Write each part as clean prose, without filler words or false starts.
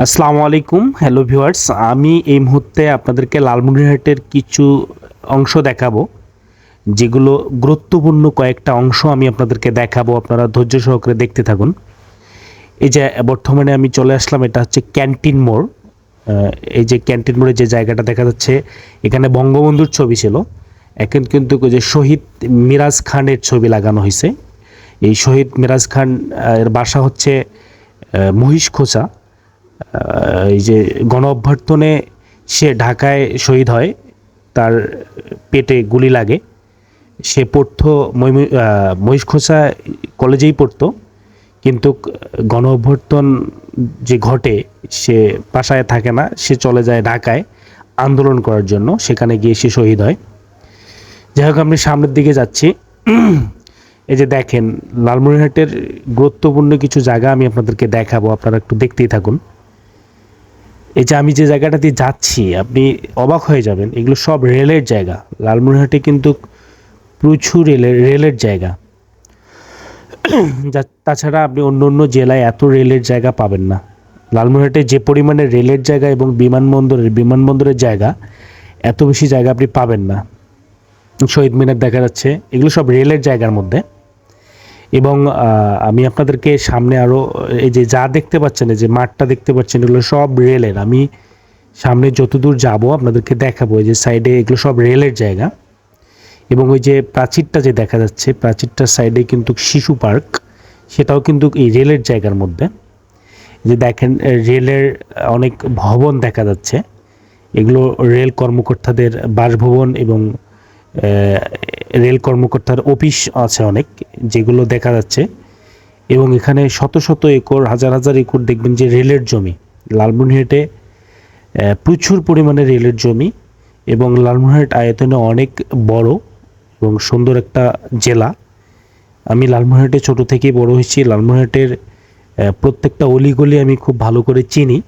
আসসালামু আলাইকুম, hello viewers. আমি এই মুহূর্তে আপনাদেরকে লালমনিরহাটের কিছু অংশ দেখাবো, যেগুলো গুরুত্বপূর্ণ কয়েকটা অংশ আমি আপনাদেরকে দেখাবো। আপনারা ধৈর্য সহকারে দেখতে থাকুন। এই যে বর্তমানে আমি চলে আসলাম, এটা হচ্ছে ক্যান্টিন মোড়। এই যে ক্যান্টিন মোড়ে যে জায়গাটা দেখা যাচ্ছে, এখানে বঙ্গবন্ধুর ছবি ছিল। এখন কিন্তু ওই যে শহীদ মিরাজ খানের ছবি লাগানো হয়েছে। এই শহীদ মিরাজ খান এর বাসা হচ্ছে মহিষখোঁচা। এই যে গণ অভ্যর্থনে সে ঢাকায় শহীদ হয়, তার পেটে গুলি লাগে। সে পড়তো মহিষখোঁচা কলেজেই পড়তো, কিন্তু গণ অভ্যর্থন যে ঘটে, সে বাসায় থাকে না, সে চলে যায় ঢাকায় আন্দোলন করার জন্য। সেখানে গিয়ে সে শহীদ হয়। যাই হোক, আমি সামনের দিকে যাচ্ছি। এই যে দেখেন, লালমনিরহাটের গুরুত্বপূর্ণ কিছু জায়গা আমি আপনাদেরকে দেখাবো, আপনারা একটু দেখতেই থাকুন। এই যে আমি যে জায়গাটা দিয়ে যাচ্ছি, আপনি অবাক হয়ে যাবেন, এগুলো সব রেলের জায়গা। লালমনিরহাটে কিন্তু প্রচুর রেলের জায়গা। তাছাড়া আপনি অন্য অন্য জেলায় এত রেলের জায়গা পাবেন না। লালমনিরহাটে যে পরিমাণে রেলের জায়গা এবং বিমানবন্দরের জায়গা, এত বেশি জায়গা আপনি পাবেন না। শহীদ মিনার দেখা যাচ্ছে, এগুলো সব রেলের জায়গার মধ্যে। এবং আমি আপনাদেরকে সামনে আরও এই যে যা দেখতে পাচ্ছেন, এই যে মাঠটা দেখতে পাচ্ছেন, এগুলো সব রেলের। আমি সামনে যতদূর যাব আপনাদেরকে দেখাবো। এই যে সাইডে এগুলো সব রেলের জায়গা। এবং ওই যে প্রাচীরটা যে দেখা যাচ্ছে, প্রাচীরটার সাইডে কিন্তু শিশু পার্ক, সেটাও কিন্তু এই রেলের জায়গার মধ্যে। যে দেখেন, রেলের অনেক ভবন দেখা যাচ্ছে। এগুলো রেল কর্মকর্তাদের বাসভবন এবং রেল কর্মকর্তার অফিস আছে অনেক, যেগুলো দেখা যাচ্ছে। এবং এখানে শত শত একর, হাজার হাজার একর দেখবেন যে রেলের জমি। লালমনিরহাটে প্রচুর পরিমাণে রেলের জমি, এবং লালমনিরহাট আয়তনে অনেক বড় এবং সুন্দর একটা জেলা। আমি লালমনিরহাটে ছোট থেকেই বড় হয়েছি। লালমনিরহাটের প্রত্যেকটা অলিগলি আমি খুব ভালো করে চিনি,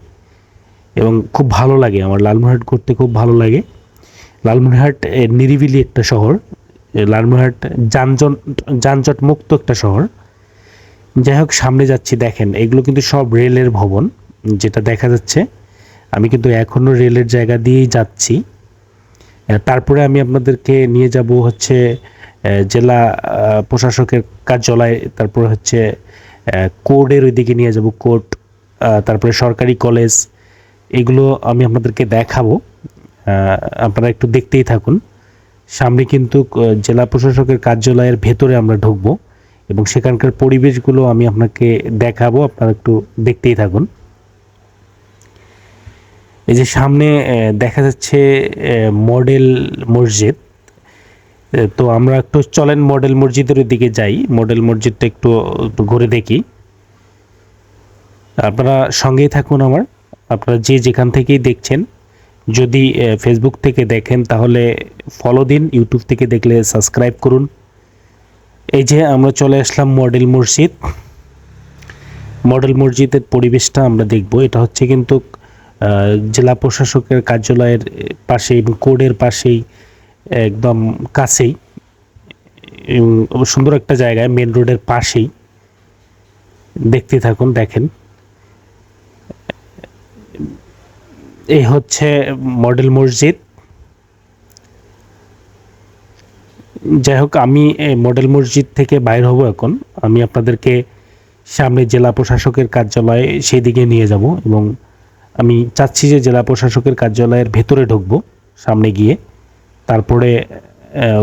এবং খুব ভালো লাগে আমার লালমনিরহাট ঘুরতে, খুব ভালো লাগে। লালমনিরহাট নিরিবিলি একটা শহর। লালমনিরহাট যানজট মুক্ত একটা শহর। যাই হোক, সামনে যাচ্ছি, দেখেন এগুলো কিন্তু সব রেলের ভবন যেটা দেখা যাচ্ছে। আমি কিন্তু এখনও রেলের জায়গা দিয়েই যাচ্ছি। তারপরে আমি আপনাদেরকে নিয়ে যাব হচ্ছে জেলা প্রশাসকের কার্যালয়, তারপরে হচ্ছে কোর্টের ওইদিকে নিয়ে যাব, কোর্ট, তারপরে সরকারি কলেজ। এগুলো আমি আপনাদেরকে দেখাবো, আপনারা একটু দেখতেই থাকুন। সামনে কিন্তু জেলা প্রশাসকের কার্যালয়ের ভেতরে আমরা ঢুকবো, এবং সেখানকার পরিবেশগুলো আমি আপনাকে দেখাবো, আপনারা একটু দেখতেই থাকুন। এই যে সামনে দেখা যাচ্ছে মডেল মসজিদ। তো আমরা একটু চলেন মডেল মসজিদের দিকে যাই, মডেল মসজিদটা একটু ঘুরে দেখি। আপনারা সঙ্গেই থাকুন আমার। আপনারা যে যেখান থেকেই দেখছেন, যদি ফেসবুক থেকে দেখেন তাহলে ফলো দিন, ইউটিউব থেকে দেখলে সাবস্ক্রাইব করুন। এই যে আমরা চলে আসলাম মডেল মসজিদ। মডেল মসজিদের পরিবেশটা আমরা দেখব। এটা হচ্ছে কিন্তু জেলা প্রশাসকের কার্যালয়ের পাশে এবং কোর্টের পাশেই, একদম কাছেই, সুন্দর একটা জায়গায়, মেন রোডের পাশেই। দেখতে থাকুন, দেখেন এই হচ্ছে মডেল মসজিদ। যাই হোক, আমি মডেল মসজিদ থেকে বাইর হব এখন। আমি আপনাদেরকে সামনে জেলা প্রশাসকের কার্যালয়ে সেই দিকে নিয়ে যাব, এবং আমি চাচ্ছি যে জেলা প্রশাসকের কার্যালয়ের ভেতরে ঢুকবো সামনে গিয়ে। তারপরে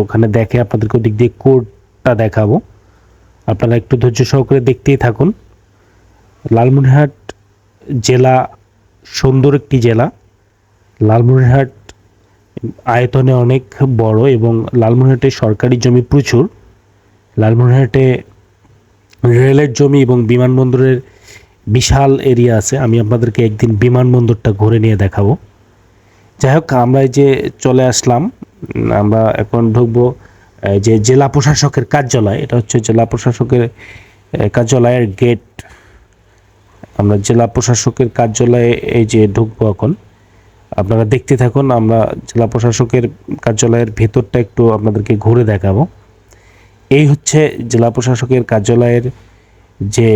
ওখানে দেখে আপনাদেরকে ওদিক দিয়ে কোর্টটা দেখাবো। আপনারা একটু ধৈর্য সহকারে দেখতেই থাকুন। লালমনিরহাট জেলা সুন্দর একটি জেলা। লালমনিরহাট আয়তনে অনেক বড়, এবং লালমনিরহাটে সরকারি জমি প্রচুর। লালমনিরহাটে রেলের জমি এবং বিমানবন্দরের বিশাল এরিয়া আছে। আমি আপনাদেরকে একদিন বিমানবন্দরটা ঘুরে নিয়ে দেখাবো। যাই হোক, আমরা এই যে চলে আসলাম, আমরা এখন ঢুকবো যে জেলা প্রশাসকের কার্যালয়। এটা হচ্ছে জেলা প্রশাসকের কার্যালয়ের গেট। আমরা জেলা প্রশাসকের কার্যালয়ে এই যে ঢুকবো এখন। আপনারা দেখতে থাকুন। আমরা জেলা প্রশাসকের কার্যালয়ের ভেতরটা একটু আপনাদেরকে ঘুরে দেখাবো। এই হচ্ছে জেলা প্রশাসকের কার্যালয়ের যে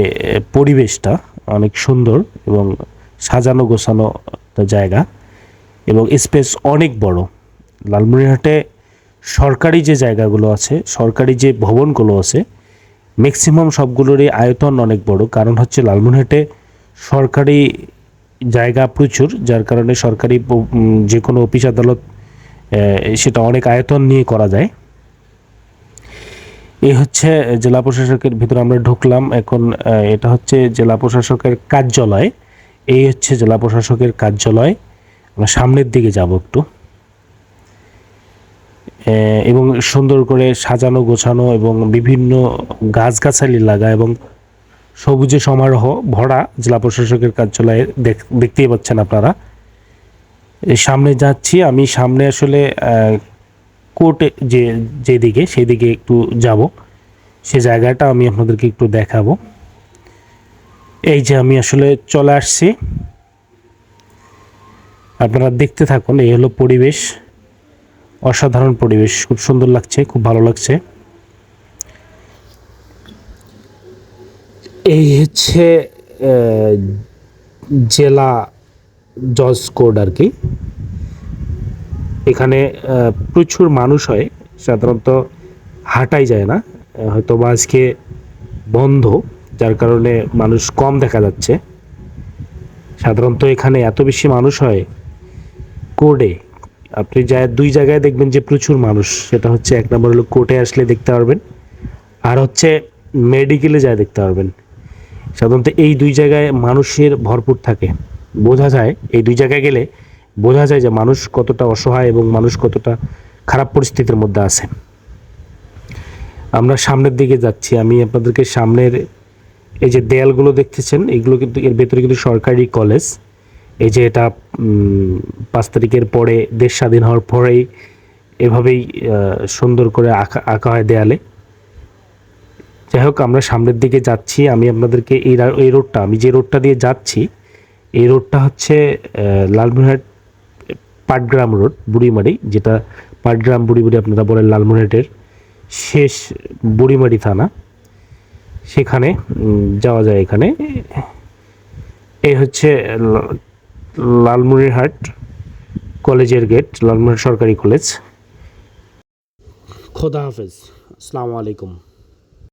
পরিবেশটা, অনেক সুন্দর এবং সাজানো গোছানো একটা জায়গা এবং স্পেস অনেক বড়। লালমনিরহাটে সরকারি যে জায়গাগুলো আছে, সরকারি যে ভবনগুলো আছে, ম্যাক্সিমাম সবগুলোরই আয়তন অনেক বড়। কারণ হচ্ছে লালমনিরহাটে সরকারি জায়গা প্রচুর, যার কারণে সরকারি যে কোনো অফিস আদালত সেটা অনেক আয়তন নিয়ে করা যায়। এই হচ্ছে জেলা প্রশাসকের ভিতরে আমরা ঢুকলাম। এখন এটা হচ্ছে জেলা প্রশাসকের কার্যালয়। এই হচ্ছে জেলা প্রশাসকের কার্যালয়। আমরা সামনের দিকে যাব একটু, এবং সুন্দর করে সাজানো গোছানো এবং বিভিন্ন গাছগাছালি লাগা এবং সবুজে সমারোহ ভরা জেলা প্রশাসকের কার্যালয়ে দেখতেই পাচ্ছেন আপনারা। এই সামনে যাচ্ছি আমি, সামনে আসলে কোর্টে যেদিকে সেদিকে একটু যাব, সে জায়গাটা আমি আপনাদেরকে একটু দেখাবো। এই যে আমি আসলে চলে আসছি, আপনারা দেখতে থাকুন। এই হলো পরিবেশ, অসাধারণ পরিবেশ, খুব সুন্দর লাগছে, খুব ভালো লাগছে। এই হচ্ছে জেলা জজ কোর্ট আর কি। এখানে প্রচুর মানুষ হয়, সাধারণত হাঁটাই যায় না, হয়তো বা আজকে বন্ধ, যার কারণে মানুষ কম দেখা যাচ্ছে। সাধারণত এখানে এত বেশি মানুষ হয় কোর্টে, আপনি দুই জায়গায় দেখবেন যে প্রচুর মানুষ। সেটা হচ্ছে এক নম্বর হলো কোর্টে আসলে দেখতে পারবেন, আর হচ্ছে মেডিকেলে যায় দেখতে পারবেন। সাধারণত এই দুই জায়গায় মানুষের ভরপুর থাকে। বোঝা যায়, এই দুই জায়গায় গেলে বোঝা যায় যে মানুষ কতটা অসহায় এবং মানুষ কতটা খারাপ পরিস্থিতির মধ্যে আছে। আমরা সামনের দিকে যাচ্ছি, আমি আপনাদেরকে সামনের এই যে দেয়ালগুলো দেখতেছেন, এগুলো কিন্তু এর ভেতরে কিন্তু সরকারি কলেজ। এই যে এটা 5 তারিখের পরে, দেশ স্বাধীন হওয়ার পরেই এভাবেই সুন্দর করে আঁকা হয় দেয়ালে। যাই হোক, আমরা সামনের দিকে যাচ্ছি। আমি আপনাদেরকে এই রোডটা, আমি যে রোডটা দিয়ে যাচ্ছি, এই রোডটা হচ্ছে লালমনিরহাট পাটগ্রাম রোড, বুড়িমারি, যেটা পাটগ্রাম বুড়িমারি আপনারা বলেন লালমনিরহাটের শেষ বুড়িমারি থানা, সেখানে যাওয়া যায়। এখানে এই হচ্ছে লালমনিরহাট কলেজের গেট, লালমনিরহাট সরকারি কলেজ। খোদা হাফেজ, আসসালামু আলাইকুম।